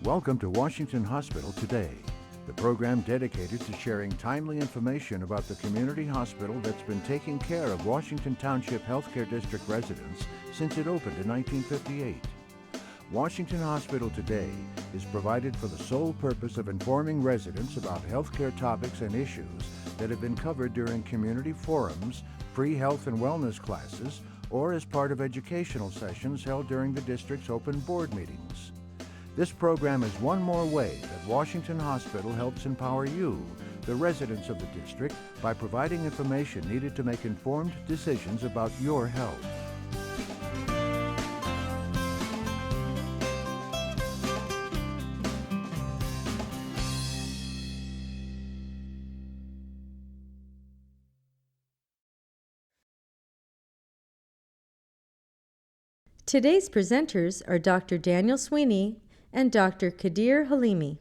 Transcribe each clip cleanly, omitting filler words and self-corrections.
Welcome to Washington Hospital Today, the program dedicated to sharing timely information about the community hospital that's been taking care of Washington Township Healthcare District residents since it opened in 1958. Washington Hospital Today is provided for the sole purpose of informing residents about healthcare topics and issues that have been covered during community forums, free health and wellness classes, or as part of educational sessions held during the district's open board meetings. This program is one more way that Washington Hospital helps empower you, the residents of the district, by providing information needed to make informed decisions about your health. Today's presenters are Dr. Daniel Sweeney and Dr. Kadeer Halimi.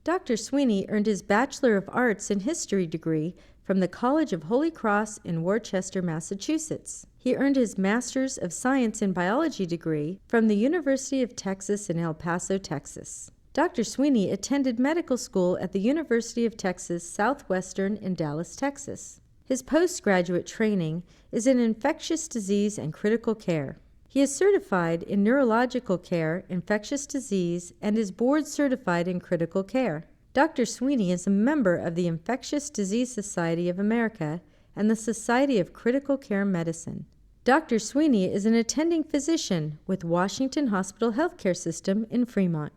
Dr. Sweeney earned his Bachelor of Arts in History degree from the College of Holy Cross in Worcester, Massachusetts. He earned his Master's of Science in Biology degree from the University of Texas in El Paso, Texas. Dr. Sweeney attended medical school at the University of Texas Southwestern in Dallas, Texas. His postgraduate training is in infectious disease and critical care. He is certified in neurological care, infectious disease, and is board certified in critical care. Dr. Sweeney is a member of the Infectious Disease Society of America and the Society of Critical Care Medicine. Dr. Sweeney is an attending physician with Washington Hospital Healthcare System in Fremont.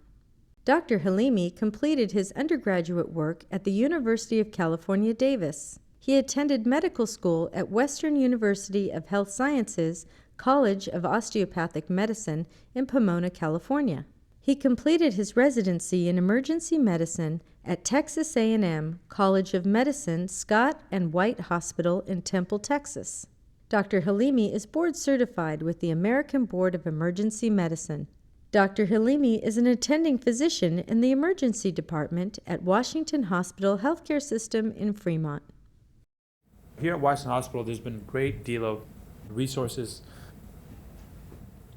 Dr. Halimi completed his undergraduate work at the University of California, Davis. He attended medical school at Western University of Health Sciences College of Osteopathic Medicine in Pomona, California. He completed his residency in emergency medicine at Texas A&M College of Medicine Scott and White Hospital in Temple, Texas. Dr. Halimi is board certified with the American Board of Emergency Medicine. Dr. Halimi is an attending physician in the emergency department at Washington Hospital Healthcare System in Fremont. Here at Washington Hospital, there's been a great deal of resources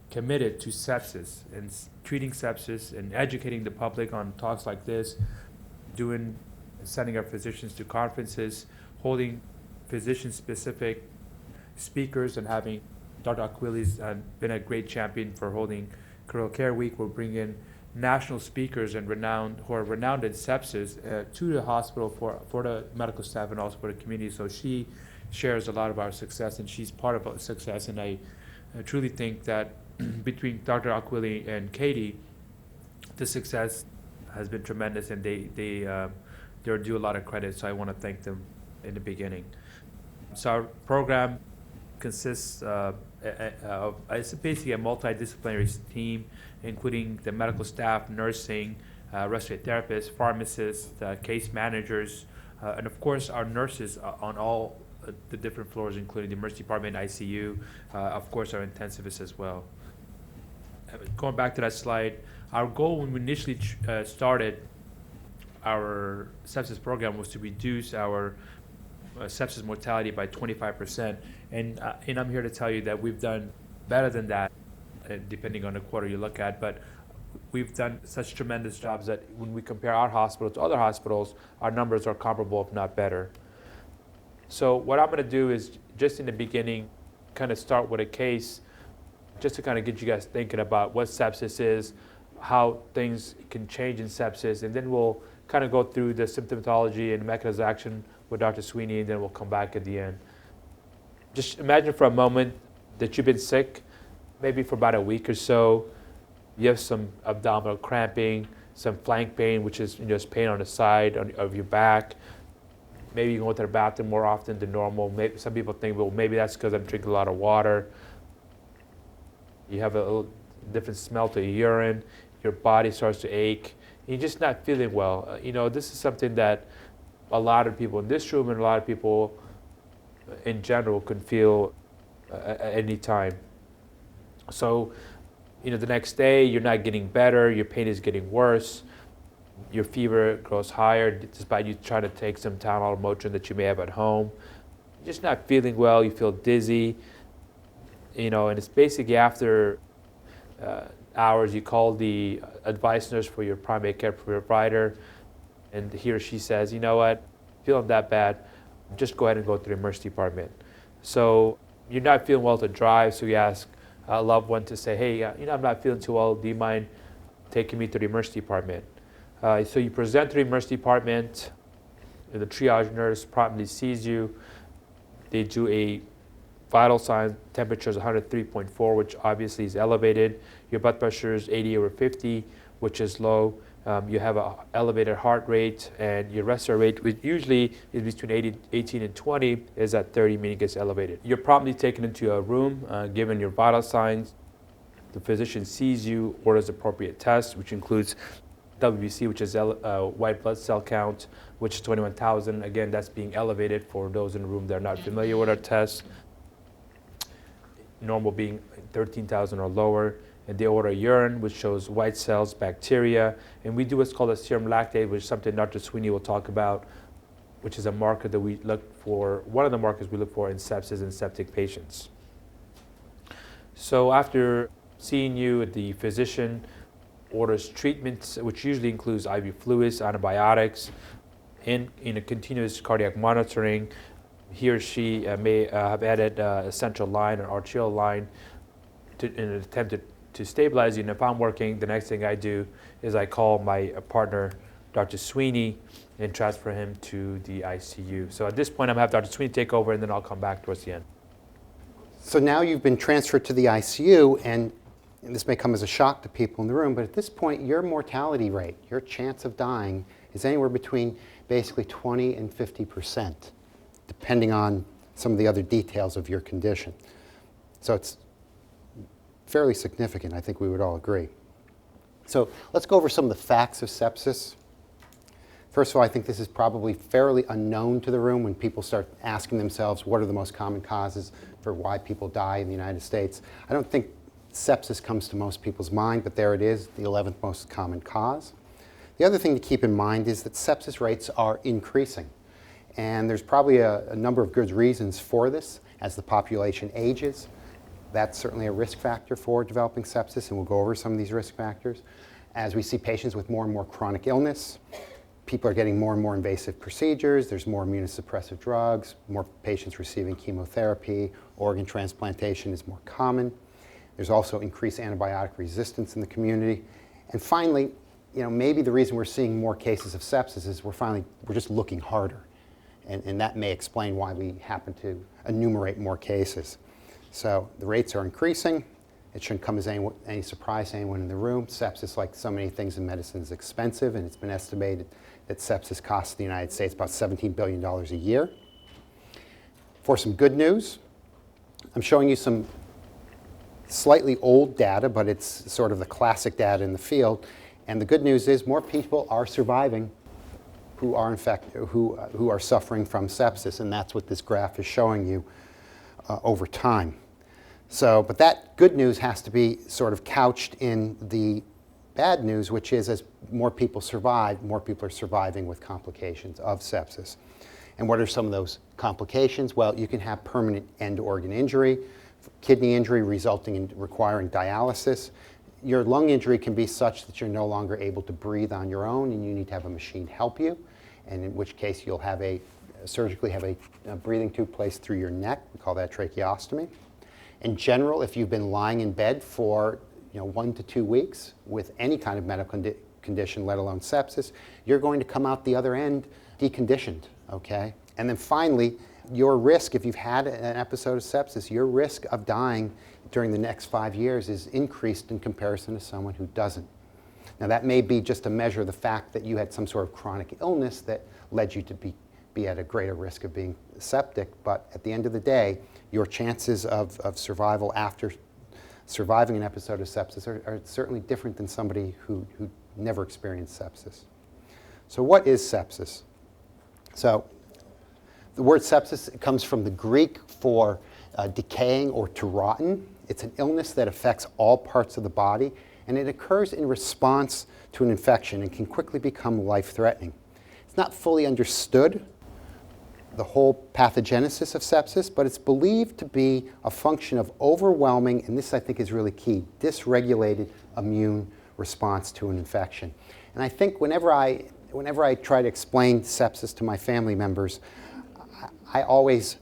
committed to sepsis and treating sepsis and educating the public on talks like this, sending our physicians to conferences, holding physician-specific speakers, and having Dr. Aquili's been a great champion for holding Critical Care Week. We'll bring in national speakers and who are renowned in sepsis to the hospital for the medical staff and also for the community. So she shares a lot of our success, and she's part of our success. And I truly think that between Dr. Aquili and Katie, the success has been tremendous, and they're due a lot of credit. So I want to thank them in the beginning. So our program consists of it's basically a multidisciplinary team, including the medical staff, nursing, respiratory therapists, pharmacists, case managers, and of course our nurses on all the different floors, including the emergency department, ICU, of course our intensivists as well. Going back to that slide, our goal when we initially started our sepsis program was to reduce our sepsis mortality by 25%, and I'm here to tell you that we've done better than that, depending on the quarter you look at, but we've done such tremendous jobs that when we compare our hospital to other hospitals, our numbers are comparable, if not better. So what I'm going to do is, just in the beginning, kind of start with a case, just to kind of get you guys thinking about what sepsis is, how things can change in sepsis, and then we'll kind of go through the symptomatology and mechanism of action with Dr. Sweeney, and then we'll come back at the end. Just imagine for a moment that you've been sick, maybe for about a week or so. You have some abdominal cramping, some flank pain, which is just pain on the side of your back. Maybe you go to the bathroom more often than normal. Maybe, some people think, well, maybe that's because I'm drinking a lot of water. You have a little different smell to your urine. Your body starts to ache. You're just not feeling well. This is something that a lot of people in this room and a lot of people in general can feel at any time. So, the next day you're not getting better. Your pain is getting worse. Your fever grows higher despite you trying to take some Tylenol or Motrin that you may have at home. You're just not feeling well. You feel dizzy. And it's basically after hours, you call the advice nurse for your primary care provider, and he or she says, you know what, feeling that bad, just go ahead and go to the emergency department. So you're not feeling well to drive, so you ask a loved one to say, hey, I'm not feeling too well, do you mind taking me to the emergency department? So you present to the emergency department, and the triage nurse promptly sees you. They do a vital sign, temperature is 103.4, which obviously is elevated. Your blood pressure is 80/50, which is low. You have an elevated heart rate, and your respiratory rate, which usually is between 18 and 20, is at 30, meaning it's elevated. You're promptly taken into a room, given your vital signs. The physician sees you, orders appropriate tests, which includes WBC, which is white blood cell count, which is 21,000. Again, that's being elevated for those in the room that are not familiar with our tests. Normal being 13,000 or lower. And they order urine, which shows white cells, bacteria. And we do what's called a serum lactate, which is something Dr. Sweeney will talk about, which is a marker that we look for, one of the markers we look for in sepsis and septic patients. So after seeing you, the physician orders treatments, which usually includes IV fluids, antibiotics, in a continuous cardiac monitoring. He or she may have added a central line or arterial line in an attempt to stabilize you. And if I'm working, the next thing I do is I call my partner, Dr. Sweeney, and transfer him to the ICU. So at this point, I'm going to have Dr. Sweeney take over, and then I'll come back towards the end. So now you've been transferred to the ICU, and this may come as a shock to people in the room, but at this point, your mortality rate, your chance of dying, is anywhere between basically 20 and 50%, depending on some of the other details of your condition. So it's fairly significant, I think we would all agree. So let's go over some of the facts of sepsis. First of all, I think this is probably fairly unknown to the room when people start asking themselves what are the most common causes for why people die in the United States. I don't think sepsis comes to most people's mind, but there it is, the 11th most common cause. The other thing to keep in mind is that sepsis rates are increasing. And there's probably a number of good reasons for this. As the population ages, that's certainly a risk factor for developing sepsis, and we'll go over some of these risk factors. As we see patients with more and more chronic illness, people are getting more and more invasive procedures, there's more immunosuppressive drugs, more patients receiving chemotherapy, organ transplantation is more common. There's also increased antibiotic resistance in the community. And finally, maybe the reason we're seeing more cases of sepsis is we're just looking harder. And that may explain why we happen to enumerate more cases. So the rates are increasing. It shouldn't come as any surprise to anyone in the room. Sepsis, like so many things in medicine, is expensive, and it's been estimated that sepsis costs the United States about $17 billion a year. For some good news, I'm showing you some slightly old data, but it's sort of the classic data in the field. And the good news is more people are surviving who are who are suffering from sepsis, and that's what this graph is showing you over time. So, but that good news has to be sort of couched in the bad news, which is as more people survive, more people are surviving with complications of sepsis. And what are some of those complications? Well, you can have permanent end organ injury, kidney injury resulting in requiring dialysis. Your lung injury can be such that you're no longer able to breathe on your own and you need to have a machine help you, and in which case you'll have surgically have a breathing tube placed through your neck. We call that tracheostomy. In general, if you've been lying in bed for 1 to 2 weeks with any kind of medical condition, let alone sepsis, you're going to come out the other end deconditioned, okay? And then finally, your risk, if you've had an episode of sepsis, your risk of dying during the next 5 years is increased in comparison to someone who doesn't. Now that may be just a measure of the fact that you had some sort of chronic illness that led you to be at a greater risk of being septic, but at the end of the day, your chances of survival after surviving an episode of sepsis are certainly different than somebody who never experienced sepsis. So what is sepsis? So the word sepsis comes from the Greek for decaying or to rotten. It's an illness that affects all parts of the body, and it occurs in response to an infection and can quickly become life-threatening. It's not fully understood, the whole pathogenesis of sepsis, but it's believed to be a function of overwhelming, and this I think is really key, dysregulated immune response to an infection. And I think whenever I try to explain sepsis to my family members, I always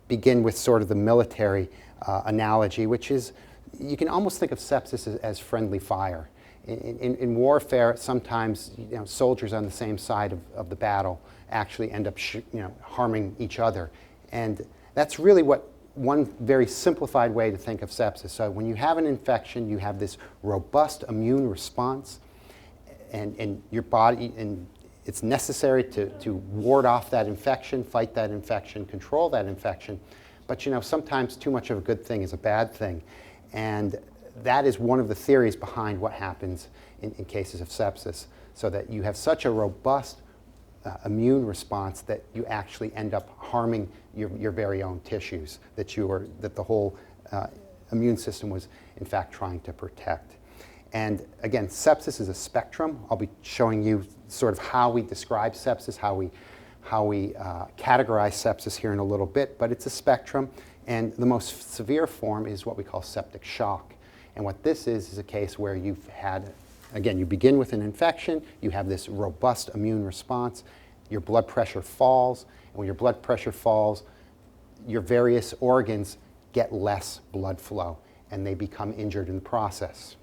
begin with sort of the military analogy, which is you can almost think of sepsis as friendly fire. In warfare, sometimes soldiers on the same side of the battle actually end up harming each other. And that's really one very simplified way to think of sepsis. So when you have an infection, you have this robust immune response, and your body, and it's necessary to ward off that infection, fight that infection, control that infection. But sometimes too much of a good thing is a bad thing. And that is one of the theories behind what happens in cases of sepsis, so that you have such a robust immune response that you actually end up harming your very own tissues that the whole immune system was in fact trying to protect. And again, sepsis is a spectrum. I'll be showing you sort of how we describe sepsis, how we categorize sepsis here in a little bit, but it's a spectrum, and the most severe form is what we call septic shock. And what this is a case where you've had, again, you begin with an infection, you have this robust immune response, your blood pressure falls, and when your blood pressure falls, your various organs get less blood flow, and they become injured in the process.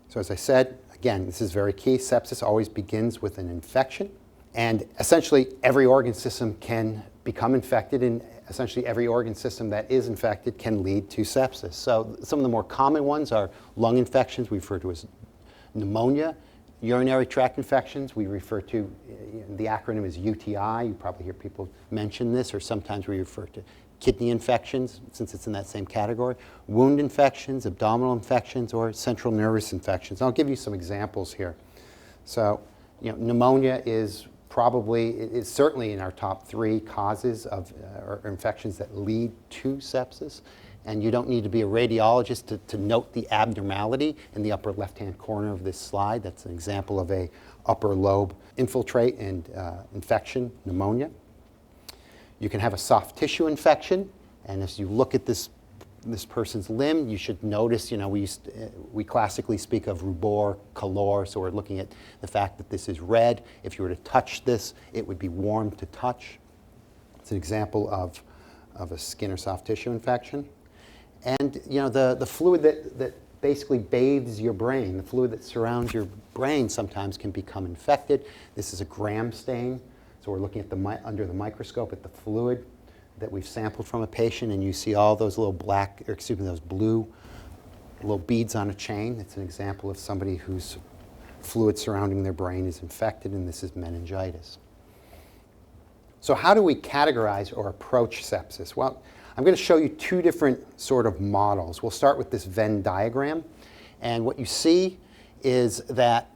So as I said, again, this is very key. Sepsis always begins with an infection, and essentially every organ system can become infected, and essentially every organ system that is infected can lead to sepsis. So some of the more common ones are lung infections, we refer to as pneumonia. Urinary tract infections, we refer to, the acronym is UTI. You probably hear people mention this, or sometimes we refer to kidney infections, since it's in that same category. Wound infections, abdominal infections, or central nervous infections. I'll give you some examples here. So, pneumonia is certainly in our top 3 causes of or infections that lead to sepsis. And you don't need to be a radiologist to note the abnormality in the upper left-hand corner of this slide. That's an example of a upper lobe infiltrate and infection, pneumonia. You can have a soft tissue infection, and as you look at this person's limb, you should notice, we classically speak of rubor, color, so we're looking at the fact that this is red. If you were to touch this, it would be warm to touch. It's an example of a skin or soft tissue infection. And the fluid that basically bathes your brain, the fluid that surrounds your brain sometimes can become infected. This is a Gram stain. So we're looking at under the microscope at the fluid that we've sampled from a patient, and you see all those little those blue little beads on a chain. It's an example of somebody whose fluid surrounding their brain is infected, and this is meningitis. So how do we categorize or approach sepsis? Well, I'm going to show you 2 different sort of models. We'll start with this Venn diagram, and what you see is that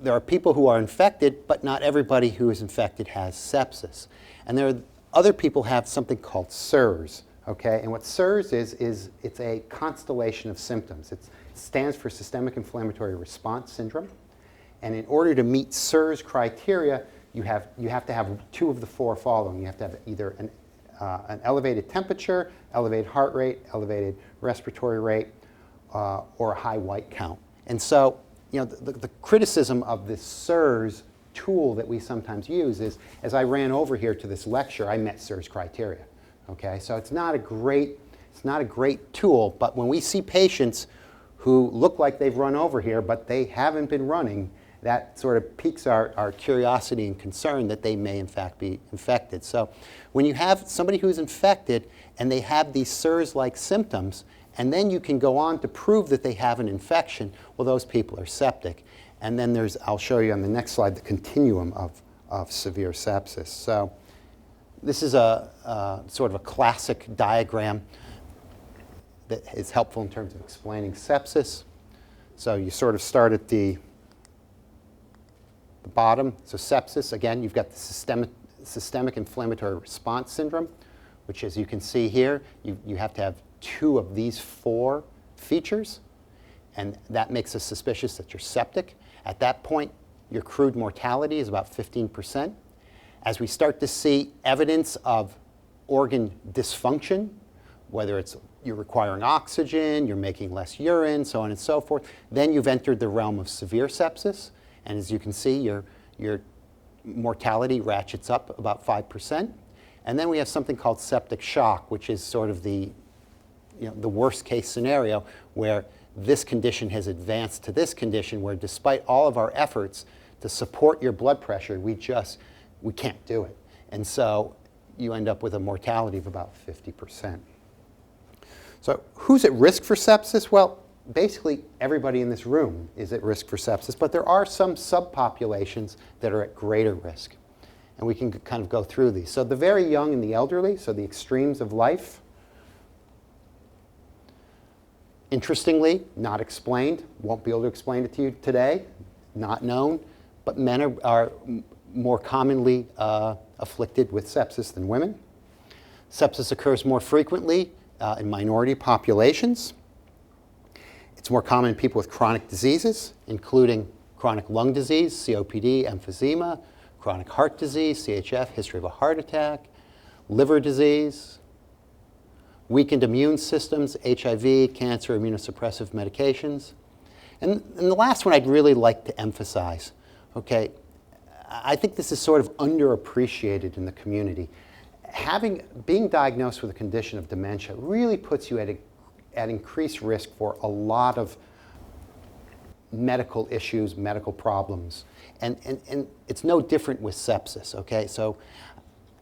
there are people who are infected, but not everybody who is infected has sepsis. And other people have something called SIRS, okay? And what SIRS is it's a constellation of symptoms. It stands for Systemic Inflammatory Response Syndrome. And in order to meet SIRS criteria, you have to have 2 of the 4 following. You have to have either an elevated temperature, elevated heart rate, elevated respiratory rate, or a high white count. And so, the criticism of this SIRS tool that we sometimes use is, as I ran over here to this lecture, I met SIRS criteria. Okay, so it's not a great tool, but when we see patients who look like they've run over here, but they haven't been running, that sort of piques our curiosity and concern that they may in fact be infected. So when you have somebody who's infected and they have these SIRS-like symptoms, and then you can go on to prove that they have an infection, well, those people are septic. And then I'll show you on the next slide, the continuum of severe sepsis. So this is a sort of a classic diagram that is helpful in terms of explaining sepsis. So you sort of start at the bottom. So sepsis, again, you've got the systemic inflammatory response syndrome, which, as you can see here, you have to have 2 of these 4 features, and that makes us suspicious that you're septic. At that point, your crude mortality is about 15%. As we start to see evidence of organ dysfunction, whether it's you're requiring oxygen, you're making less urine, so on and so forth. Then you've entered the realm of severe sepsis, and as you can see, your mortality ratchets up about 5%. And then we have something called septic shock, which is sort of the worst case scenario where this condition has advanced to this condition where despite all of our efforts to support your blood pressure, we can't do it. And so you end up with a mortality of about 50%. So who's at risk for sepsis? Well, basically everybody in this room is at risk for sepsis, but there are some subpopulations that are at greater risk. And we can kind of go through these. So the very young and the elderly, so the extremes of life. Interestingly, not explained, won't be able to explain it to you today, not known, but men are more commonly afflicted with sepsis than women. Sepsis occurs more frequently in minority populations. It's more common in people with chronic diseases, including chronic lung disease, COPD, emphysema, chronic heart disease, CHF, history of a heart attack, liver disease, weakened immune systems, HIV, cancer, immunosuppressive medications. And the last one I'd really like to emphasize, okay, I think this is sort of underappreciated in the community. Being diagnosed with a condition of dementia really puts you at increased risk for a lot of medical issues, medical problems. And it's no different with sepsis, okay? So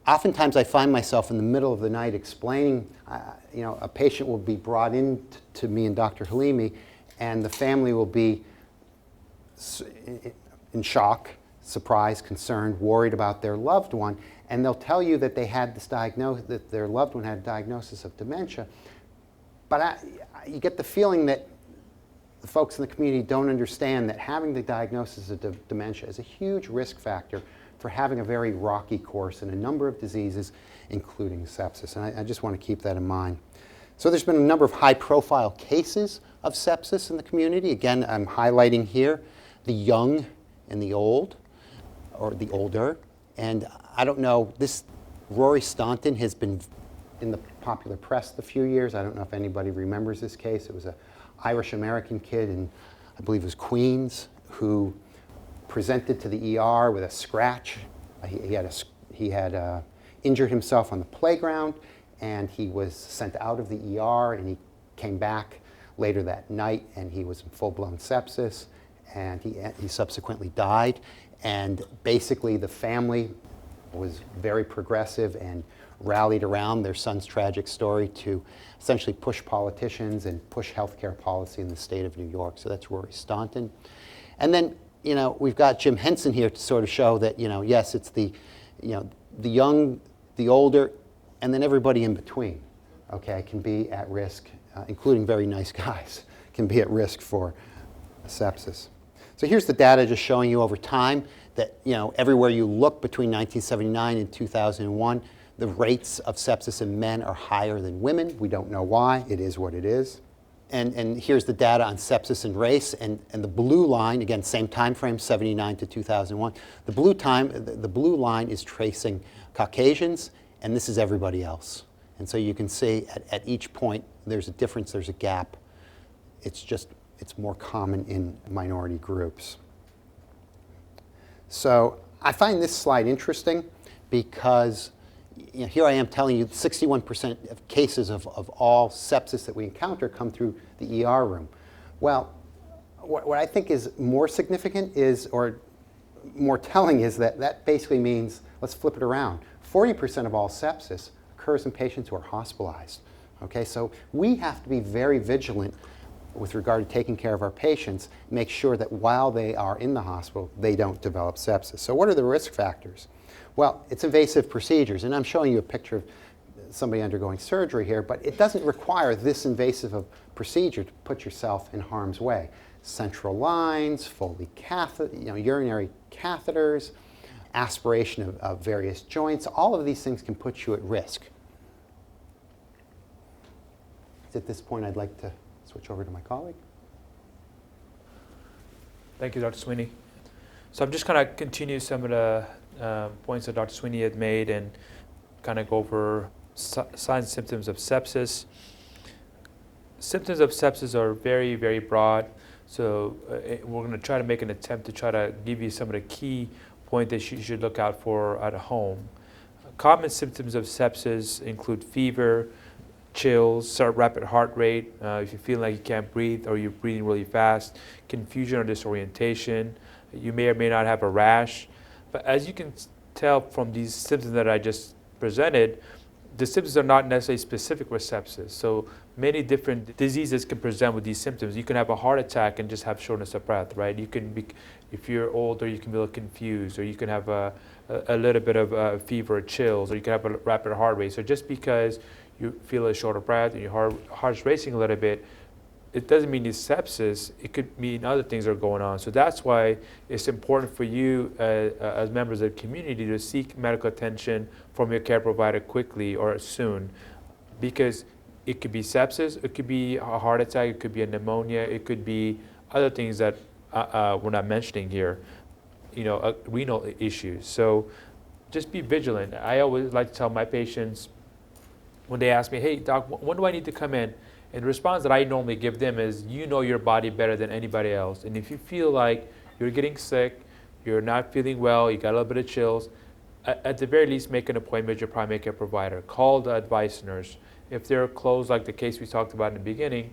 oftentimes I find myself in the middle of the night explaining, a patient will be brought in to me and Dr. Halimi, and the family will be in shock, surprised, concerned, worried about their loved one, and they'll tell you that they had this that their loved one had a diagnosis of dementia. But you get the feeling that the folks in the community don't understand that having the diagnosis of dementia is a huge risk factor for having a very rocky course in a number of diseases, including sepsis. And I just want to keep that in mind. So there's been a number of high-profile cases of sepsis in the community. Again, I'm highlighting here the young and the old, or the older. And I don't know, Rory Staunton has been in the popular press a few years. I don't know if anybody remembers this case. It was an Irish-American kid in, I believe it was Queens, who presented to the ER with a scratch. He had injured himself on the playground, and he was sent out of the ER, and he came back later that night, and he was in full-blown sepsis, and he subsequently died. And basically the family was very progressive and rallied around their son's tragic story to essentially push politicians and push healthcare policy in the state of New York. So that's Rory Staunton. And then, we've got Jim Henson here to sort of show that, yes, it's the young, the older, and then everybody in between, okay, can be at risk, including very nice guys, can be at risk for sepsis. So here's the data just showing you over time that, everywhere you look between 1979 and 2001, the rates of sepsis in men are higher than women. We don't know why. It is what it is. And here's the data on sepsis and race. And the blue line, again, same time frame, 79 to 2001. The blue line is tracing Caucasians, and this is everybody else. And so you can see at each point, there's a difference, there's a gap. It's more common in minority groups. So I find this slide interesting because here I am telling you 61% of cases of all sepsis that we encounter come through the ER room. Well, what I think is more significant or more telling is that basically means, let's flip it around, 40% of all sepsis occurs in patients who are hospitalized. Okay, so we have to be very vigilant with regard to taking care of our patients, make sure that while they are in the hospital, they don't develop sepsis. So what are the risk factors? Well, it's invasive procedures, and I'm showing you a picture of somebody undergoing surgery here, but it doesn't require this invasive of procedure to put yourself in harm's way. Central lines, Foley urinary catheters, aspiration of various joints, all of these things can put you at risk. At this point, I'd like to switch over to my colleague. Thank you, Dr. Sweeney. So I'm just going to continue some of the points that Dr. Sweeney had made and kind of go over signs and symptoms of sepsis. Symptoms of sepsis are very, very broad. So we're going to try to make an attempt to try to give you some of the key points that you should look out for at home. Common symptoms of sepsis include fever, chills, rapid heart rate, if you feel like you can't breathe or you're breathing really fast, confusion or disorientation. You may or may not have a rash. But as you can tell from these symptoms that I just presented, the symptoms are not necessarily specific for sepsis. So many different diseases can present with these symptoms. You can have a heart attack and just have shortness of breath, right? You can be, if you're older, you can be a little confused, or you can have a little bit of fever or chills, or you can have a rapid heart rate. So just because you feel a short of breath and your heart's racing a little bit, it doesn't mean it's sepsis. It could mean other things are going on. So that's why it's important for you as members of the community to seek medical attention from your care provider quickly or soon, because it could be sepsis, it could be a heart attack, it could be a pneumonia, it could be other things that we're not mentioning here, renal issues. So just be vigilant. I always like to tell my patients when they ask me, hey, doc, when do I need to come in? And the response that I normally give them is, you know your body better than anybody else. And if you feel like you're getting sick, you're not feeling well, you got a little bit of chills, at the very least make an appointment with your primary care provider. Call the advice nurse. If they're closed, like the case we talked about in the beginning,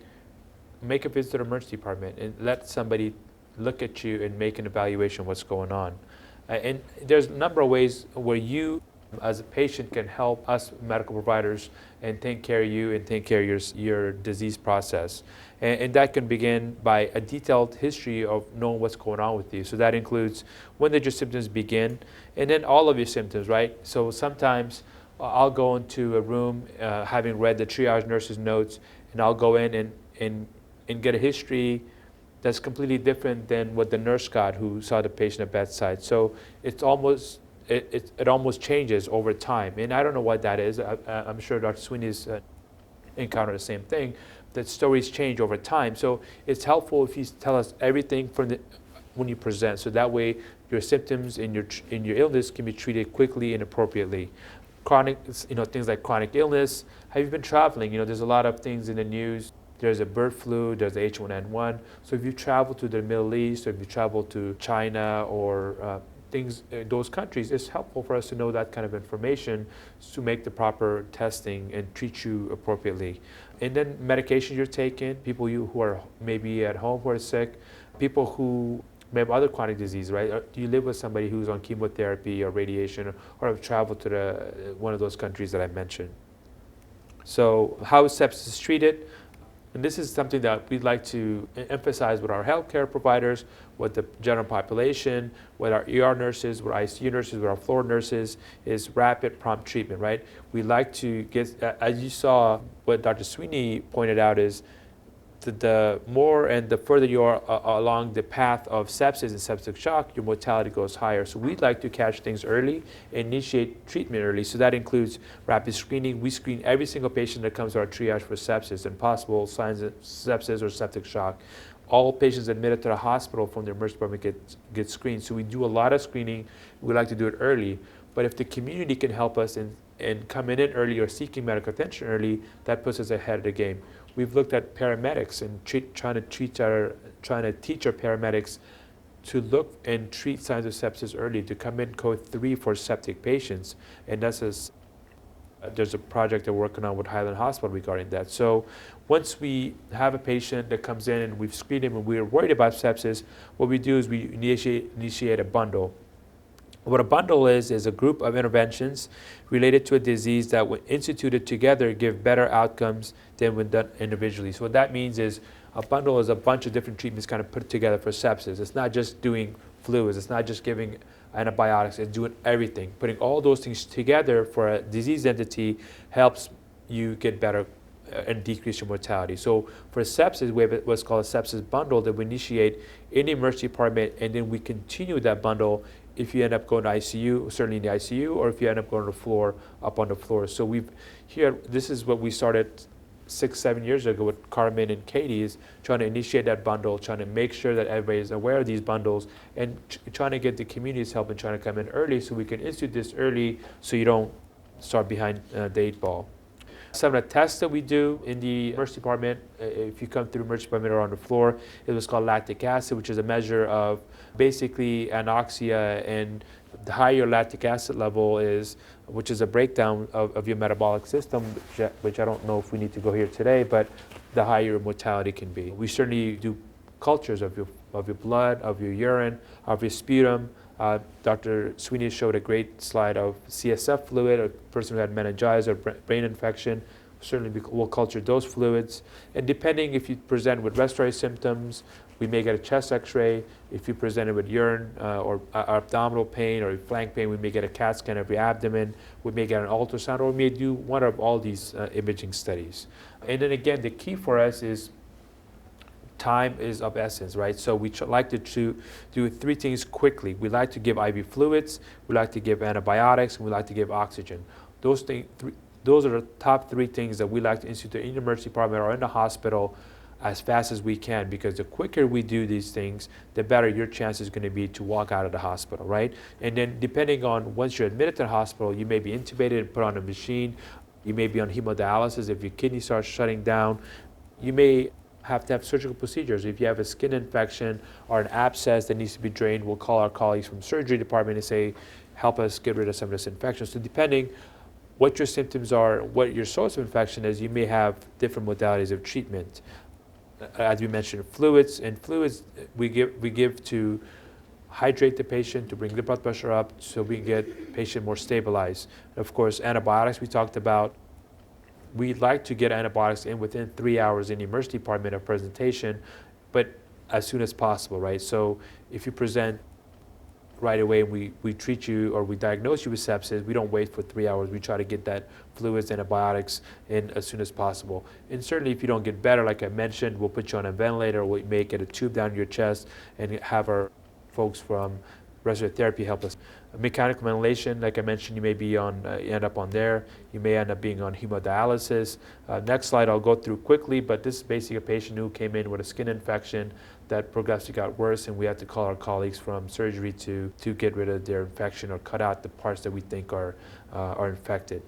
make a visit to the emergency department and let somebody look at you and make an evaluation of what's going on. And there's a number of ways where you as a patient can help us medical providers and take care of you and take care of your disease process. And that can begin by a detailed history of knowing what's going on with you. So that includes when did your symptoms begin, and then all of your symptoms, right? So sometimes I'll go into a room having read the triage nurse's notes, and I'll go in and get a history that's completely different than what the nurse got who saw the patient at bedside. So it's almost it almost changes over time. And I don't know what that is. I'm sure Dr. Sweeney's encountered the same thing, that stories change over time. So it's helpful if you tell us everything when you present, so that way your symptoms and your illness can be treated quickly and appropriately. Chronic, things like chronic illness. Have you been traveling? There's a lot of things in the news. There's a bird flu, there's the H1N1. So if you travel to the Middle East, or if you travel to China or things in those countries, it's helpful for us to know that kind of information to make the proper testing and treat you appropriately. And then medications you're taking, people who are maybe at home who are sick, people who may have other chronic disease, right? Do you live with somebody who's on chemotherapy or radiation, or have traveled to one of those countries that I mentioned? So how is sepsis treated? And this is something that we'd like to emphasize with our healthcare providers, with the general population, with our ER nurses, with ICU nurses, with our floor nurses, is rapid, prompt treatment, right? We like to get, as you saw, what Dr. Sweeney pointed out is the more and the further you are along the path of sepsis and septic shock, your mortality goes higher. So we'd like to catch things early, initiate treatment early. So that includes rapid screening. We screen every single patient that comes to our triage for sepsis and possible signs of sepsis or septic shock. All patients admitted to the hospital from the emergency department get screened. So we do a lot of screening. We like to do it early. But if the community can help us and coming in early or seeking medical attention early, that puts us ahead of the game. We've looked at paramedics and trying to teach our paramedics to look and treat signs of sepsis early, to come in code 3 for septic patients. And there's a project they're working on with Highland Hospital regarding that. So once we have a patient that comes in and we've screened him and we're worried about sepsis, what we do is we initiate a bundle. What a bundle is a group of interventions related to a disease that, when instituted together, give better outcomes than when done individually. So what that means is a bundle is a bunch of different treatments kind of put together for sepsis. It's not just doing fluids, it's not just giving antibiotics, it's doing everything. Putting all those things together for a disease entity helps you get better and decrease your mortality. So for sepsis, we have what's called a sepsis bundle that we initiate in the emergency department, and then we continue that bundle if you end up going to ICU, certainly in the ICU, or if you end up going to the floor, up on the floor. So this is what we started 6-7 years ago with Carmen and Katie, is trying to initiate that bundle, trying to make sure that everybody is aware of these bundles, and trying to get the community's help and trying to come in early so we can institute this early so you don't start behind the 8 ball. Some of the tests that we do in the emergency department, if you come through emergency department or on the floor, it was called lactic acid, which is a measure of basically anoxia, and the higher your lactic acid level is, which is a breakdown of your metabolic system, which I don't know if we need to go here today, but the higher your mortality can be. We certainly do cultures of your blood, of your urine, of your sputum. Dr. Sweeney showed a great slide of CSF fluid, a person who had meningitis or brain infection. Certainly we'll culture those fluids. And depending if you present with respiratory symptoms, we may get a chest x-ray. If you presented with urine or abdominal pain or flank pain, we may get a CAT scan of your abdomen. We may get an ultrasound, or we may do one of all these imaging studies. And then again, the key for us is time is of essence, right? So we like to do three things quickly. We like to give IV fluids, we like to give antibiotics, and we like to give oxygen. Those are the top three things that we like to institute in the emergency department or in the hospital as fast as we can, because the quicker we do these things, the better your chance is going to be to walk out of the hospital, right? And then depending on once you're admitted to the hospital, you may be intubated and put on a machine. You may be on hemodialysis if your kidney starts shutting down. You may have to have surgical procedures. If you have a skin infection or an abscess that needs to be drained, we'll call our colleagues from surgery department and say, help us get rid of some of this infection. So depending what your symptoms are, what your source of infection is, you may have different modalities of treatment. As we mentioned, fluids we give to hydrate the patient, to bring the blood pressure up so we can get the patient more stabilized. Of course, antibiotics we talked about. We like to get antibiotics in within 3 hours in the emergency department of presentation, but as soon as possible, right? So if you present right away, we treat you or we diagnose you with sepsis, we don't wait for 3 hours. We try to get that fluids, antibiotics in as soon as possible. And certainly if you don't get better, like I mentioned, we'll put you on a ventilator, or we may get a tube down your chest and have our folks from respiratory therapy help us. Mechanical ventilation, like I mentioned, you may be on, end up on there. You may end up being on hemodialysis. Next slide I'll go through quickly, but this is basically a patient who came in with a skin infection that progressively got worse, and we had to call our colleagues from surgery to get rid of their infection or cut out the parts that we think are infected.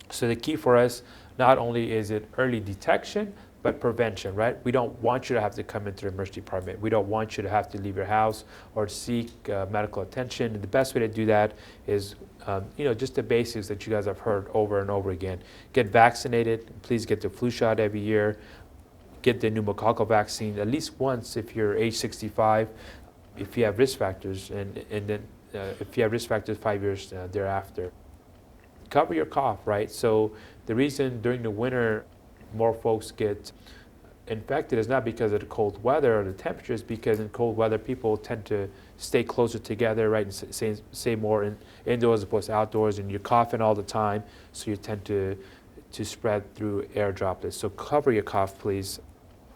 So the key for us, not only is it early detection, but prevention, right? We don't want you to have to come into the emergency department. We don't want you to have to leave your house or seek medical attention. And the best way to do that is, just the basics that you guys have heard over and over again. Get vaccinated. Please get the flu shot every year. Get the pneumococcal vaccine at least once if you're age 65, if you have risk factors, and then if you have risk factors 5 years thereafter. Cover your cough, right? So the reason during the winter more folks get infected is not because of the cold weather or the temperatures, because in cold weather people tend to stay closer together, right, and stay more indoors as opposed to outdoors, and you're coughing all the time, so you tend to spread through air droplets. So cover your cough, please.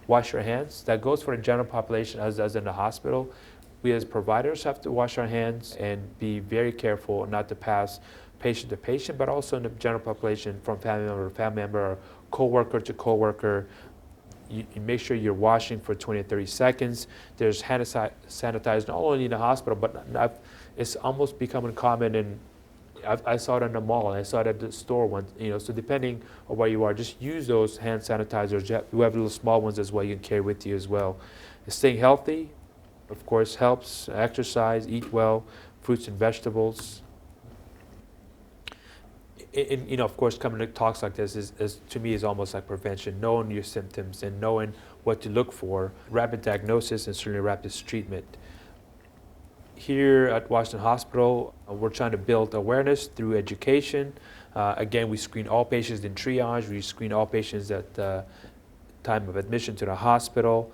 Wash your hands. That goes for the general population as does in the hospital. We as providers have to wash our hands and be very careful not to pass patient to patient, but also in the general population from family member to family member or coworker to coworker. You make sure you're washing for 20 to 30 seconds. There's hand sanitizer not only in the hospital, but it's almost becoming common in, I saw it in the mall, and I saw it at the store once, so depending on where you are, just use those hand sanitizers. We have little small ones as well you can carry with you as well. Staying healthy, of course, helps. Exercise, eat well, fruits and vegetables. Of course, coming to talks like this is to me is almost like prevention, knowing your symptoms and knowing what to look for, rapid diagnosis and certainly rapid treatment. Here at Washington Hospital, we're trying to build awareness through education. Again, we screen all patients in triage. We screen all patients at the time of admission to the hospital.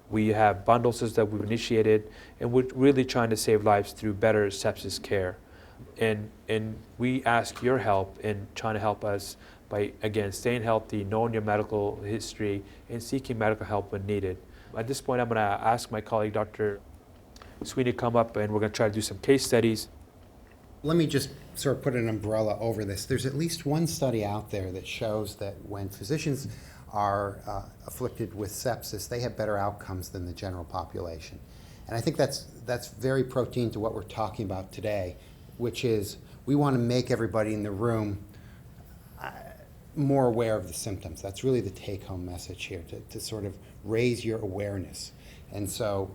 We have bundles that we've initiated, and we're really trying to save lives through better sepsis care. And we ask your help in trying to help us by, again, staying healthy, knowing your medical history, and seeking medical help when needed. At this point, I'm going to ask my colleague, Dr. Sweeney, to come up, and we're going to try to do some case studies. Let me just sort of put an umbrella over this. There's at least one study out there that shows that when physicians are afflicted with sepsis, they have better outcomes than the general population. And I think that's very protein to what we're talking about today, which is we want to make everybody in the room more aware of the symptoms. That's really the take-home message here, to sort of raise your awareness. And so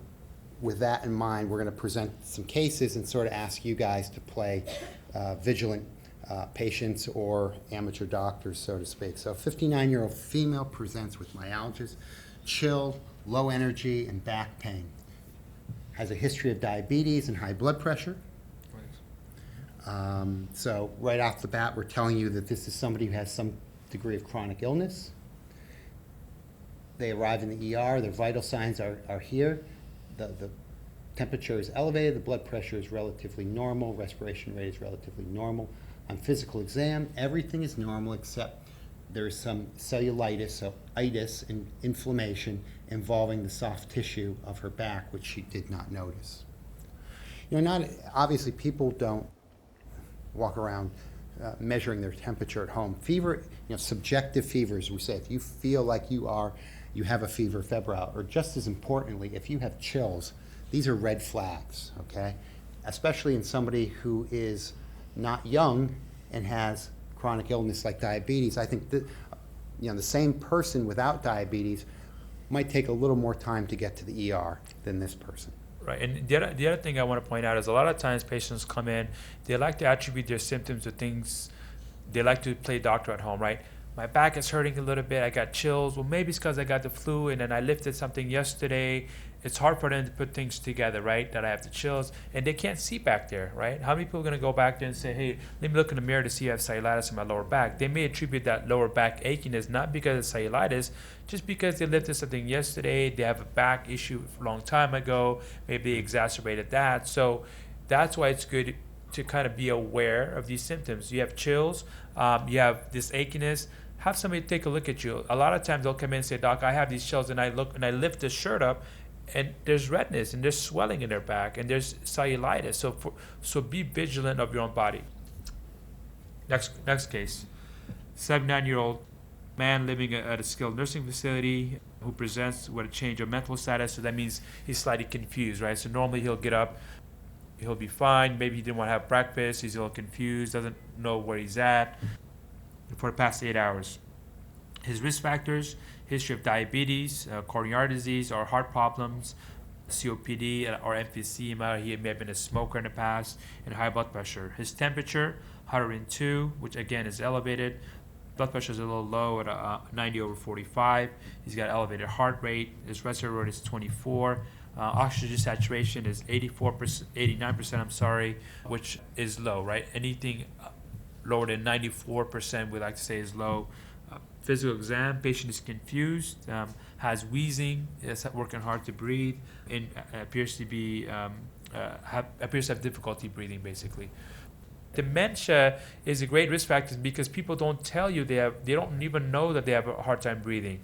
with that in mind, we're going to present some cases and sort of ask you guys to play vigilant patients or amateur doctors, so to speak. So a 59-year-old female presents with myalgias, chill, low energy, and back pain. Has a history of diabetes and high blood pressure. So right off the bat, we're telling you that this is somebody who has some degree of chronic illness. They arrive in the ER, their vital signs are here. The temperature is elevated, the blood pressure is relatively normal, respiration rate is relatively normal. On physical exam, everything is normal except there is some cellulitis, so itis, and inflammation involving the soft tissue of her back, which she did not notice. Obviously people don't walk around measuring their temperature at home. Fever, subjective fevers, we say, if you feel like you have a fever, febrile, or just as importantly, if you have chills, these are red flags, okay? Especially in somebody who is not young and has chronic illness like diabetes. I think that, the same person without diabetes might take a little more time to get to the ER than this person. Right, and the other thing I want to point out is a lot of times patients come in, they like to attribute their symptoms to things, they like to play doctor at home, right? My back is hurting a little bit, I got chills, well maybe it's because I got the flu and then I lifted something yesterday. It's hard for them to put things together, right? That I have the chills, and they can't see back there, right? How many people are going to go back there and say, hey, let me look in the mirror to see if I have cellulitis in my lower back? They may attribute that lower back achiness not because of cellulitis, just because they lifted something yesterday, they have a back issue a long time ago, maybe they exacerbated that. So that's why it's good to kind of be aware of these symptoms. You have chills, you have this achiness, have somebody take a look at you. A lot of times they'll come in and say, doc, I have these chills, and I look and I lift the shirt up, and there's redness and there's swelling in their back and there's cellulitis. So be vigilant of your own body. Next case, 79-year-old man living at a skilled nursing facility who presents with a change of mental status. So that means he's slightly confused, right? So normally he'll get up, he'll be fine. Maybe he didn't want to have breakfast. He's a little confused, doesn't know where he's at for the past 8 hours. His risk factors: history of diabetes, coronary artery disease, or heart problems, COPD or emphysema. He may have been a smoker in the past, and high blood pressure. His temperature, 102, which again is elevated. Blood pressure is a little low at 90/45. He's got elevated heart rate. His respiratory rate is 24. Oxygen saturation is 89%, which is low, right? Anything lower than 94%, we like to say is low. Physical exam, patient is confused, has wheezing, is working hard to breathe, and appears to have difficulty breathing, basically. Dementia is a great risk factor because people don't tell you they don't even know that they have a hard time breathing,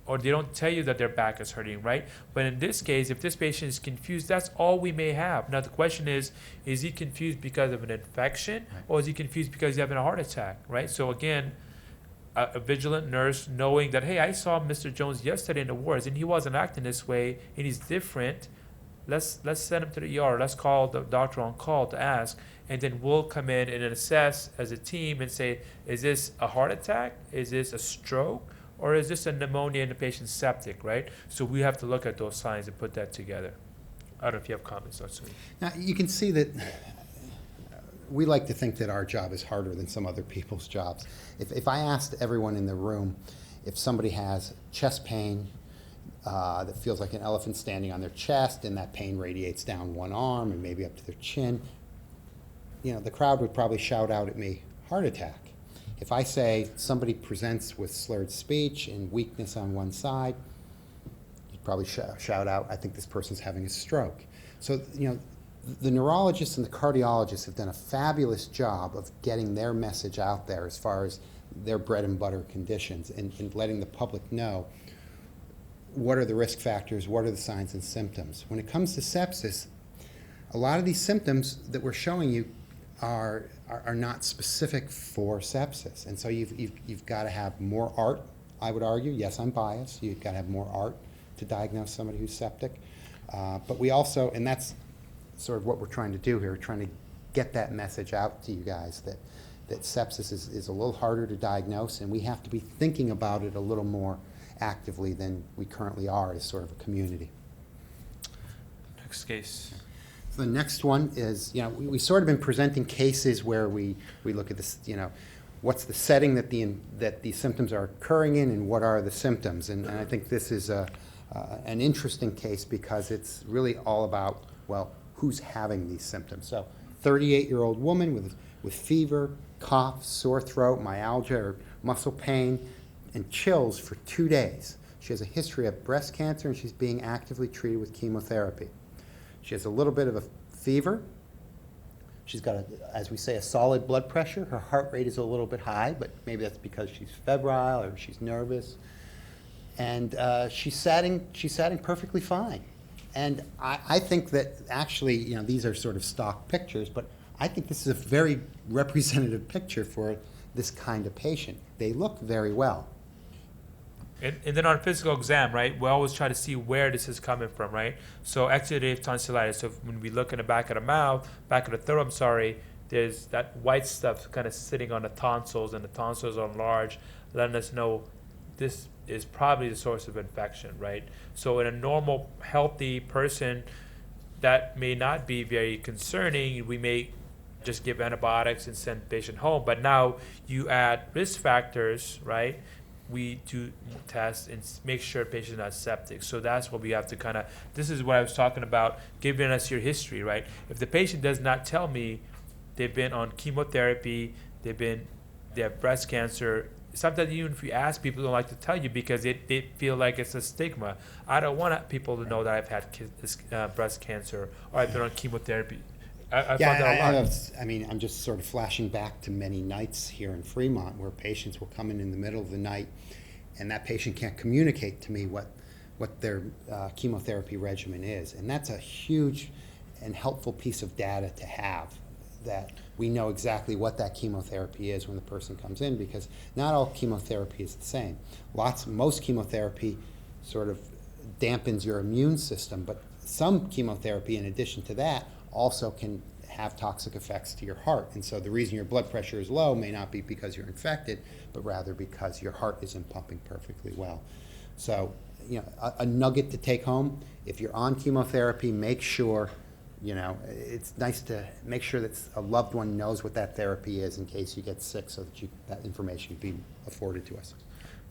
or they don't tell you that their back is hurting, right? But in this case, if this patient is confused, that's all we may have. Now the question is he confused because of an infection, or is he confused because he's having a heart attack, right? So again, a vigilant nurse knowing that, hey, I saw Mr. Jones yesterday in the wards and he wasn't acting this way and he's different. Let's send him to the ER. Let's call the doctor on call to ask, and then we'll come in and assess as a team and say, is this a heart attack? Is this a stroke? Or is this a pneumonia and the patient's septic, right? So we have to look at those signs and put that together. I don't know if you have comments, Dr. Sweeney. Now, you can see that we like to think that our job is harder than some other people's jobs. If I asked everyone in the room if somebody has chest pain that feels like an elephant standing on their chest, and that pain radiates down one arm and maybe up to their chin, the crowd would probably shout out at me, heart attack. If I say somebody presents with slurred speech and weakness on one side, you'd probably shout out, I think this person's having a stroke. So, the neurologists and the cardiologists have done a fabulous job of getting their message out there as far as their bread and butter conditions, and letting the public know what are the risk factors, what are the signs and symptoms. When it comes to sepsis, a lot of these symptoms that we're showing you are not specific for sepsis, and so you've got to have more art, I would argue. Yes, I'm biased. You've got to have more art to diagnose somebody who's septic, but we also, and that's sort of what we're trying to do here, trying to get that message out to you guys that, that sepsis is a little harder to diagnose, and we have to be thinking about it a little more actively than we currently are as sort of a community. Next case. So the next one is, we sort of been presenting cases where we look at this, what's the setting that the symptoms are occurring in, and what are the symptoms. And I think this is an interesting case because it's really all about, well, who's having these symptoms. So 38-year-old woman with fever, cough, sore throat, myalgia or muscle pain, and chills for 2 days. She has a history of breast cancer, and she's being actively treated with chemotherapy. She has a little bit of a fever. She's got, as we say, a solid blood pressure. Her heart rate is a little bit high, but maybe that's because she's febrile or she's nervous. And she's sitting perfectly fine. And I think that actually, these are sort of stock pictures, but I think this is a very representative picture for this kind of patient. They look very well. And then on physical exam, right, we always try to see where this is coming from, right? So exudative tonsillitis. So when we look in the back of the mouth, back of the throat, there's that white stuff kind of sitting on the tonsils, and the tonsils are large, letting us know this is probably the source of infection, right? So in a normal, healthy person, that may not be very concerning. We may just give antibiotics and send the patient home. But now you add risk factors, right? We do test and make sure the patient is not septic. So that's what we have to this is what I was talking about, giving us your history, right? If the patient does not tell me they've been on chemotherapy, they have breast cancer, sometimes even if you ask, people don't like to tell you because they feel like it's a stigma. I don't want people to know that I've had breast cancer or I've been on chemotherapy. I found that a lot. I'm just sort of flashing back to many nights here in Fremont where patients will come in the middle of the night, and that patient can't communicate to me what their chemotherapy regimen is. And that's a huge and helpful piece of data to have, that we know exactly what that chemotherapy is when the person comes in, because not all chemotherapy is the same. Most chemotherapy sort of dampens your immune system, but some chemotherapy, in addition to that, also can have toxic effects to your heart. And so the reason your blood pressure is low may not be because you're infected, but rather because your heart isn't pumping perfectly well. So, a nugget to take home: if you're on chemotherapy, make sure, it's nice to make sure that a loved one knows what that therapy is in case you get sick, so that that information can be afforded to us.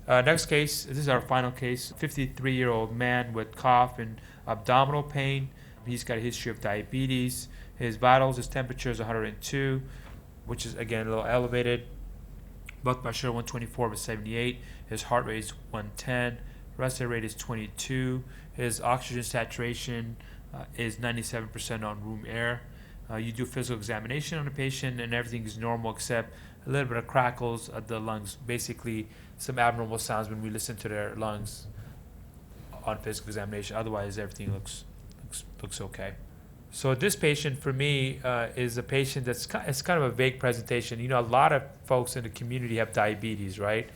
Next case, this is our final case, 53-year-old man with cough and abdominal pain. He's got a history of diabetes. His vitals, his temperature is 102, which is, again, a little elevated. Blood pressure 124/78. His heart rate is 110. Respiratory rate is 22. His oxygen saturation is 97% on room air. You do physical examination on the patient, and everything is normal except a little bit of crackles at the lungs, basically some abnormal sounds when we listen to their lungs on physical examination. Otherwise, everything looks okay. So this patient, for me, is a patient it's kind of a vague presentation. A lot of folks in the community have diabetes, right?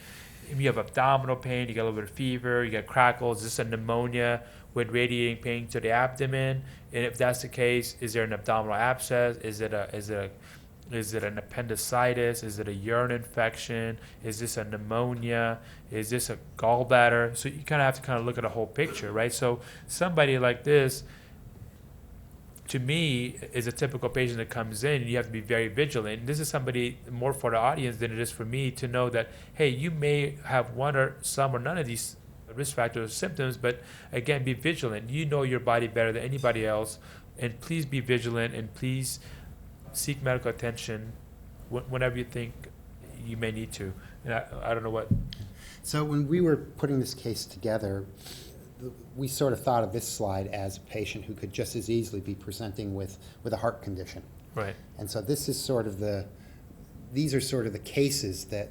You have abdominal pain, you got a little bit of fever, you got crackles. Is this a pneumonia with radiating pain to the abdomen? And if that's the case, is there an abdominal abscess? Is it an appendicitis? Is it a urine infection? Is this a pneumonia? Is this a gallbladder? So you kind of have to look at a whole picture, right? So somebody like this, to me, is a typical patient that comes in, and you have to be very vigilant. And this is somebody more for the audience than it is for me to know that, hey, you may have one or some or none of these risk factors or symptoms, but again, be vigilant. You know your body better than anybody else, and please be vigilant, and please seek medical attention whenever you think you may need to. And I don't know what. So when we were putting this case together, we sort of thought of this slide as a patient who could just as easily be presenting with a heart condition. Right. And so this is these are sort of the cases that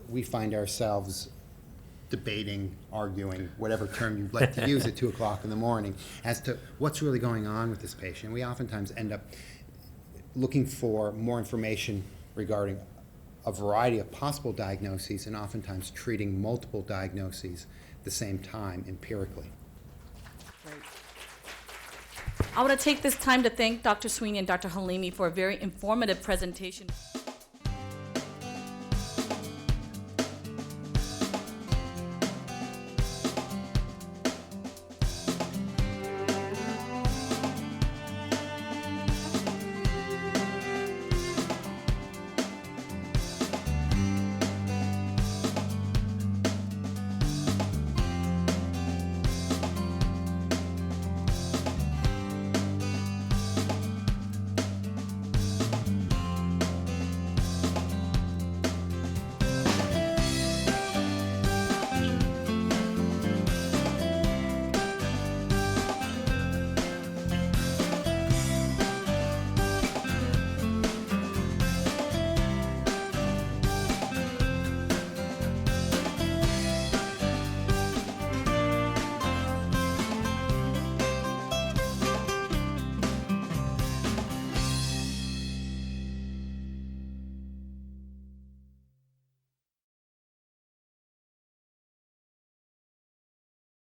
we find ourselves debating, arguing, whatever term you'd like to use at 2 o'clock in the morning, as to what's really going on with this patient. We oftentimes end up looking for more information regarding a variety of possible diagnoses, and oftentimes treating multiple diagnoses at the same time empirically. Right. I want to take this time to thank Dr. Sweeney and Dr. Halimi for a very informative presentation.